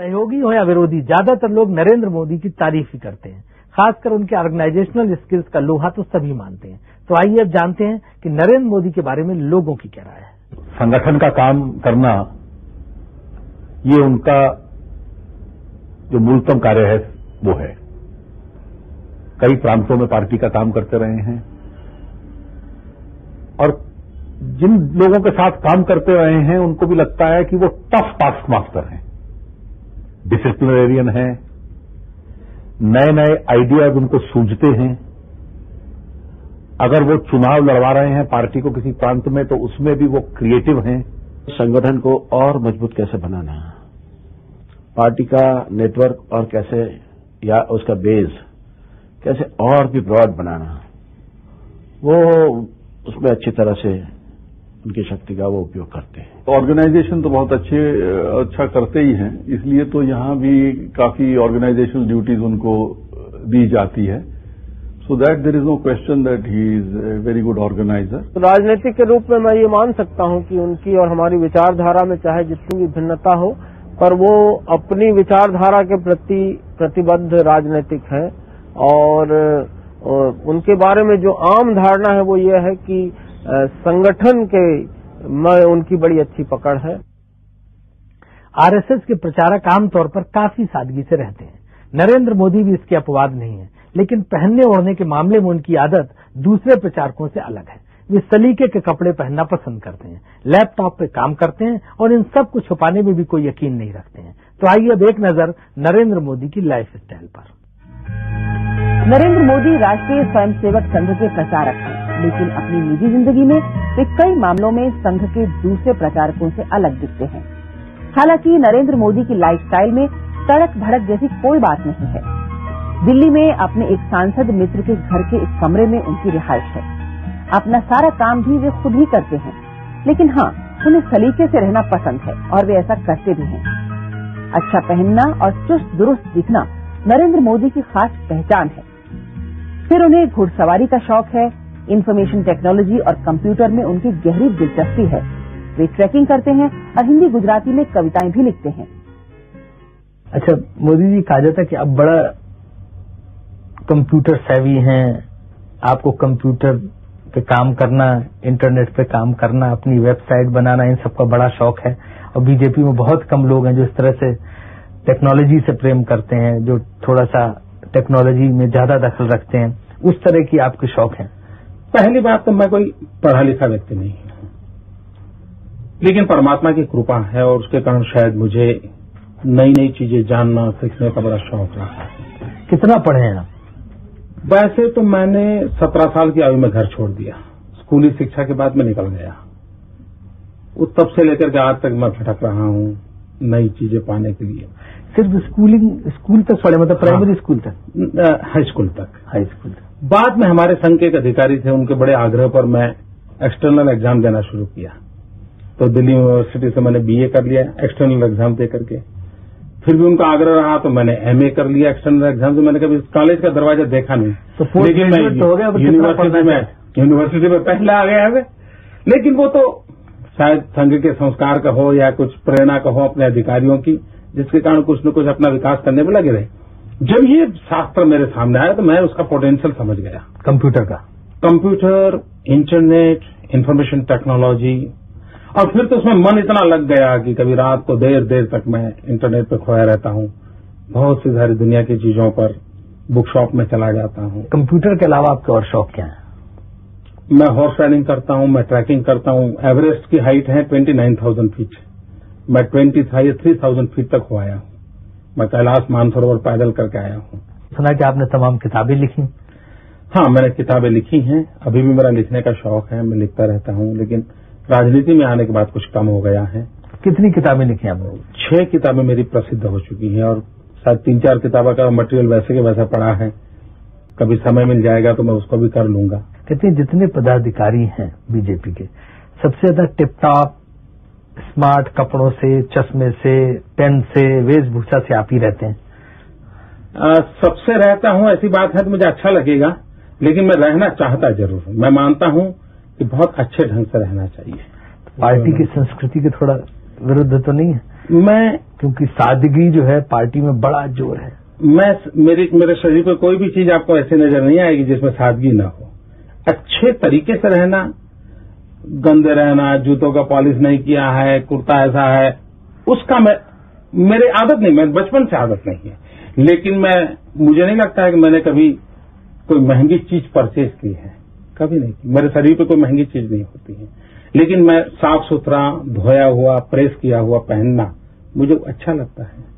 सहयोगी हो या विरोधी, ज्यादातर लोग नरेंद्र मोदी की तारीफ ही करते हैं। खासकर उनके ऑर्गेनाइजेशनल स्किल्स का लोहा तो सभी मानते हैं। तो आइए अब जानते हैं कि नरेंद्र मोदी के बारे में लोगों की क्या राय है। संगठन का काम करना ये उनका जो मूलतम कार्य है वो है। कई प्रांतों में पार्टी का काम करते रहे हैं और जिन लोगों के साथ काम करते रहे हैं उनको भी लगता है कि वो टफ टास्क मास्टर हैं, डिसिप्लिनरियन हैं, नए नए आइडियाज उनको सूझते हैं। अगर वो चुनाव लड़वा रहे हैं पार्टी को किसी प्रांत में तो उसमें भी वो क्रिएटिव हैं। संगठन को और मजबूत कैसे बनाना, पार्टी का नेटवर्क और कैसे या उसका बेस कैसे और भी ब्रॉड बनाना, वो उसमें अच्छी तरह से उनकी शक्ति का वो उपयोग करते हैं। ऑर्गेनाइजेशन तो बहुत अच्छा करते ही हैं, इसलिए तो यहां भी काफी ऑर्गेनाइजेशनल ड्यूटीज उनको दी जाती है। So that there is no question that he is a very good organiser. तो राजनीतिक के रूप में मैं ये मान सकता हूं कि उनकी और हमारी विचारधारा में चाहे जितनी भी भिन्नता हो, पर वो अपनी विचारधारा के प्रति प्रतिबद्ध राजनीतिक हैं और उनके बारे में जो आम धारणा है वो ये है कि संगठन के में उनकी बड़ी अच्छी पकड़ है। आरएसएस के प्रचारक आमतौर पर काफी सादगी से रहते हैं। नरेंद्र मोदी भी इसके अपवाद नहीं है, लेकिन पहनने ओढ़ने के मामले में उनकी आदत दूसरे प्रचारकों से अलग है। वे सलीके के कपड़े पहनना पसंद करते हैं, लैपटॉप पे काम करते हैं और इन सब को छुपाने में भी कोई यकीन नहीं रखते हैं। तो आइए अब एक नजर नरेंद्र मोदी की लाइफ स्टाइल पर। नरेंद्र मोदी राष्ट्रीय स्वयंसेवक संघ के प्रचारक हैं, लेकिन अपनी निजी जिंदगी में वे कई मामलों में संघ के दूसरे प्रचारकों से अलग दिखते हैं। हालांकि नरेंद्र मोदी की लाइफस्टाइल में तड़क भड़क जैसी कोई बात नहीं है। दिल्ली में अपने एक सांसद मित्र के घर के एक कमरे में उनकी रिहाइश है। अपना सारा काम भी वे खुद ही करते हैं, लेकिन हाँ, उन्हें सलीके से रहना पसंद है और वे ऐसा करते भी हैं। अच्छा पहनना और चुस्त दुरुस्त दिखना नरेंद्र मोदी की खास पहचान है। फिर उन्हें घुड़सवारी का शौक है, इंफॉर्मेशन टेक्नोलॉजी और कंप्यूटर में उनकी गहरी दिलचस्पी है। वे ट्रैकिंग करते हैं और हिंदी गुजराती में कविताएं भी लिखते हैं। अच्छा, मोदी जी कहा जाता है कि अब बड़ा कंप्यूटर सेवी हैं, आपको कंप्यूटर पे काम करना, इंटरनेट पे काम करना, अपनी वेबसाइट बनाना, इन सबका बड़ा शौक है। और बीजेपी में बहुत कम लोग हैं जो इस तरह से टेक्नोलॉजी से प्रेम करते हैं, जो थोड़ा सा टेक्नोलॉजी में ज्यादा दखल रखते हैं। उस तरह की आपके शौक हैं? पहली बात तो मैं कोई पढ़ा लिखा व्यक्ति नहीं हूं, लेकिन परमात्मा की कृपा है और उसके कारण शायद मुझे नई नई चीजें जानना सीखने का बड़ा शौक रहा है। कितना पढ़े हैं आप? वैसे तो मैंने 17 साल की आयु में घर छोड़ दिया। स्कूली शिक्षा के बाद मैं निकल गया। उस तब से लेकर के आज तक मैं भटक रहा हूं नई चीजें पाने के लिए। सिर्फ स्कूल तक पढ़े, मतलब प्राइमरी स्कूल तक? हाई स्कूल तक। हाई स्कूल तक। बाद में हमारे संघ के एक अधिकारी थे, उनके बड़े आग्रह पर मैं एक्सटर्नल एग्जाम देना शुरू किया। तो दिल्ली यूनिवर्सिटी से मैंने बीए कर लिया एक्सटर्नल एग्जाम दे करके। फिर भी उनका आग्रह रहा तो मैंने एमए कर लिया एक्सटर्नल एग्जाम से। मैंने कभी कॉलेज का दरवाजा देखा नहीं, तो लेकिन मैं यूनिवर्सिटी में पहले आ गया है। लेकिन वो तो शायद संघ के संस्कार का हो या कुछ प्रेरणा का हो अपने अधिकारियों की, जिसके कारण कुछ न कुछ अपना विकास करने में लगे रहे। जब ये शास्त्र मेरे सामने आया तो मैं उसका पोटेंशियल समझ गया। कंप्यूटर का, कंप्यूटर, इंटरनेट, इंफॉर्मेशन टेक्नोलॉजी, और फिर तो उसमें मन इतना लग गया कि कभी रात को देर देर तक मैं इंटरनेट पर खोया रहता हूँ। बहुत सी सारी दुनिया की चीजों पर बुक शॉप में चला जाता हूँ। कंप्यूटर के अलावा आपके और शौक क्या है? मैं हॉर्स राइडिंग करता हूँ, मैं ट्रैकिंग करता हूँ। एवरेस्ट की हाइट है 29,000 फीट। मैं 23,000 फीट तक हो आया हूँ। मैं कैलाश मानसरोवर पैदल करके आया हूँ। सुना कि आपने तमाम किताबें लिखी? हाँ, मैंने किताबें लिखी हैं। अभी भी मेरा लिखने का शौक है, मैं लिखता रहता हूँ, लेकिन राजनीति में आने के बाद कुछ कम हो गया है। कितनी किताबें लिखी आपने? 6 किताबें मेरी प्रसिद्ध हो चुकी हैं और शायद 3-4 किताबों का मटेरियल वैसे के वैसा पड़ा है। कभी समय मिल जाएगा तो मैं उसको भी कर लूंगा। कहते हैं जितने पदाधिकारी हैं बीजेपी के, सबसे ज्यादा टिपटॉप स्मार्ट कपड़ों से, चश्मे से, पेन से, वेशभूषा से आप ही रहते हैं। सबसे रहता हूं ऐसी बात है तो मुझे अच्छा लगेगा, लेकिन मैं रहना चाहता जरूर हूं। मैं मानता हूं कि बहुत अच्छे ढंग से रहना चाहिए। पार्टी की संस्कृति के थोड़ा विरुद्ध तो नहीं है? मैं, क्योंकि सादगी जो है पार्टी में बड़ा जोर है। मेरे शरीर पे कोई भी चीज आपको ऐसे नजर नहीं आएगी जिसमें सादगी ना हो। अच्छे तरीके से रहना, गंदे रहना, जूतों का पॉलिश नहीं किया है, कुर्ता ऐसा है, उसका मेरे आदत नहीं, मैं बचपन से आदत नहीं है। लेकिन मुझे नहीं लगता है कि मैंने कभी कोई महंगी चीज परचेज की है, कभी नहीं की। मेरे शरीर पे कोई महंगी चीज नहीं होती है, लेकिन मैं साफ सुथरा, धोया हुआ, प्रेस किया हुआ पहनना मुझे अच्छा लगता है।